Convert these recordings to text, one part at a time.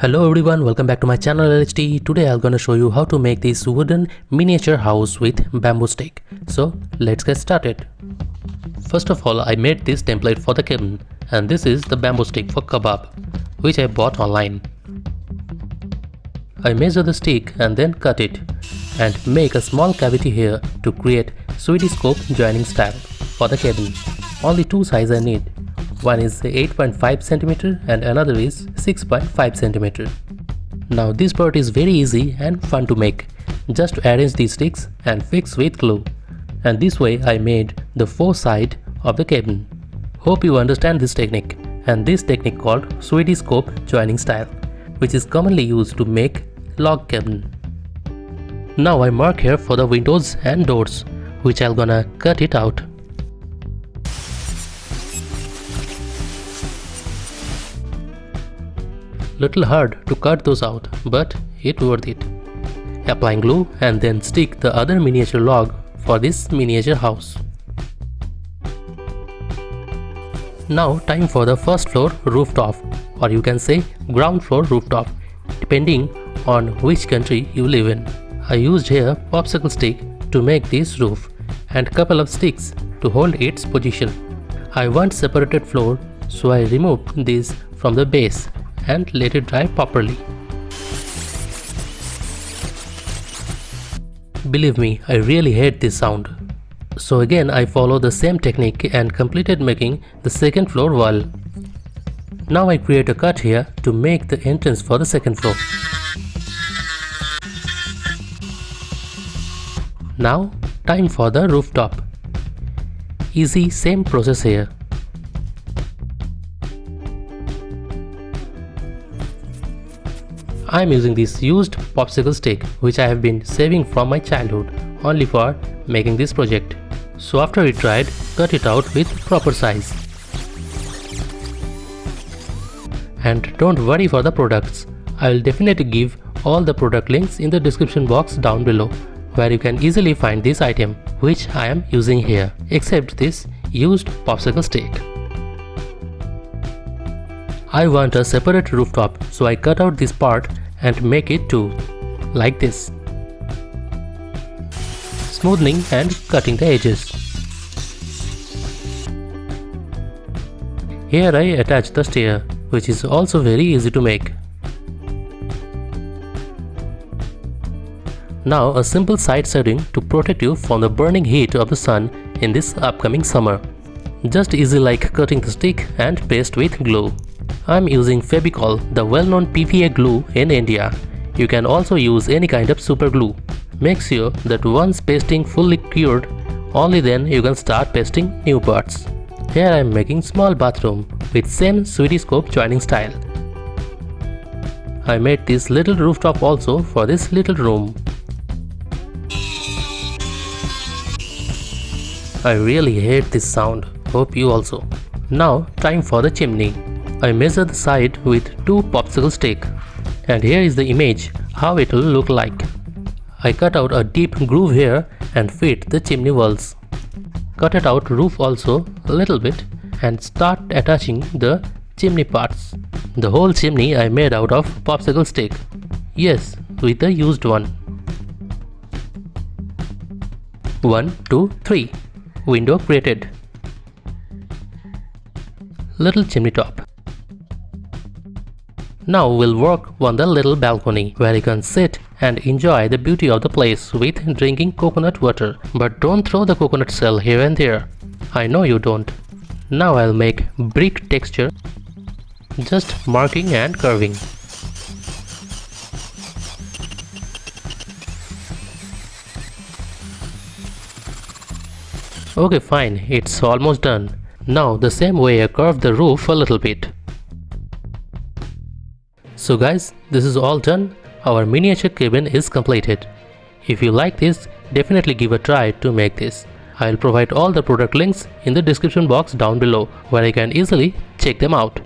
Hello everyone, welcome back to my channel LHT. Today I'm gonna show you how to make this wooden miniature house with bamboo stick. So let's get started. First of all, I made this template for the cabin, and this is the bamboo stick for kebab, which I bought online. I measure the stick and then cut it and make a small cavity here to create Swedish scope joining style for the cabin. Only two sizes I need. One is 8.5 cm and another is 6.5 cm. Now this part is very easy and fun to make. Just arrange these sticks and fix with glue. And this way I made the four sides of the cabin. Hope you understand this technique, and this technique called Swedish scope joining style, which is commonly used to make log cabin. Now I mark here for the windows and doors, which I'm gonna cut it out. Little hard to cut those out, but it worth it. Applying glue and then stick the other miniature log for this miniature house. Now time for the first floor rooftop, or you can say ground floor rooftop, depending on which country you live in. I used here popsicle stick to make this roof and couple of sticks to hold its position. I want separated floor, so I removed this from the base and let it dry properly. Believe me, I really hate this sound. So again I follow the same technique and completed making the second floor wall. Now I create a cut here to make the entrance for the second floor. Now time for the rooftop. Easy, same process here. I am using this used popsicle stick which I have been saving from my childhood only for making this project. So after it dried, cut it out with proper size. And don't worry for the products. I will definitely give all the product links in the description box down below, where you can easily find this item which I am using here, except this used popsicle stick. I want a separate rooftop, so I cut out this part and make it two, like this, smoothing and cutting the edges. Here I attach the stair, which is also very easy to make. Now a simple side setting to protect you from the burning heat of the sun in this upcoming summer. Just easy like cutting the stick and paste with glue. I am using Fevicol, the well-known PVA glue in India. You can also use any kind of super glue. Make sure that once pasting fully cured, only then you can start pasting new parts. Here I am making small bathroom with same Swedish scope joining style. I made this little rooftop also for this little room. I really hate this sound, hope you also. Now time for the chimney. I measure the side with two popsicle stick, and here is the image how it will look like. I cut out a deep groove here and fit the chimney walls. Cut it out roof also a little bit and start attaching the chimney parts. The whole chimney I made out of popsicle stick. Yes, with the used one. 1, 2, 3. Window created. Little chimney top. Now we'll work on the little balcony where you can sit and enjoy the beauty of the place with drinking coconut water. But don't throw the coconut shell here and there. I know you don't. Now I'll make brick texture, just marking and curving. Okay, fine, it's almost done. Now the same way I curve the roof a little bit. So guys, this is all done. Our miniature cabin is completed. If you like this, definitely give a try to make this. I'll provide all the product links in the description box down below, where you can easily check them out.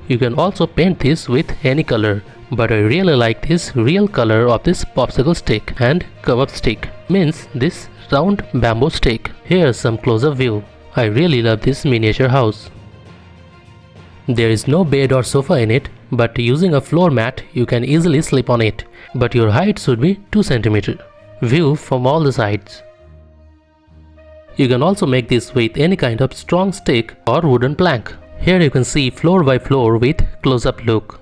You can also paint this with any color, but I really like this real color of this popsicle stick and kebab stick, means this round bamboo stick. Here's some closer view. I really love this miniature house. There is no bed or sofa in it, but using a floor mat you can easily sleep on it. But your height should be 2 cm. View from all the sides. You can also make this with any kind of strong stick or wooden plank. Here you can see floor by floor with close-up look.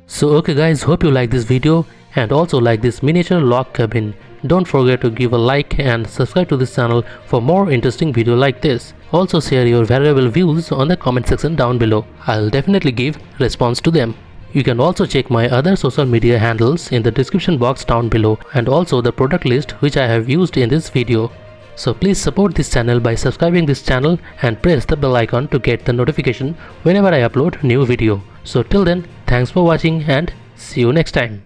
So okay guys, hope you like this video and also like this miniature log cabin. Don't forget to give a like and subscribe to this channel for more interesting video like this. Also share your valuable views on the comment section down below. I'll definitely give response to them. You can also check my other social media handles in the description box down below and also the product list which I have used in this video. So please support this channel by subscribing this channel and press the bell icon to get the notification whenever I upload new video. So till then, thanks for watching and see you next time.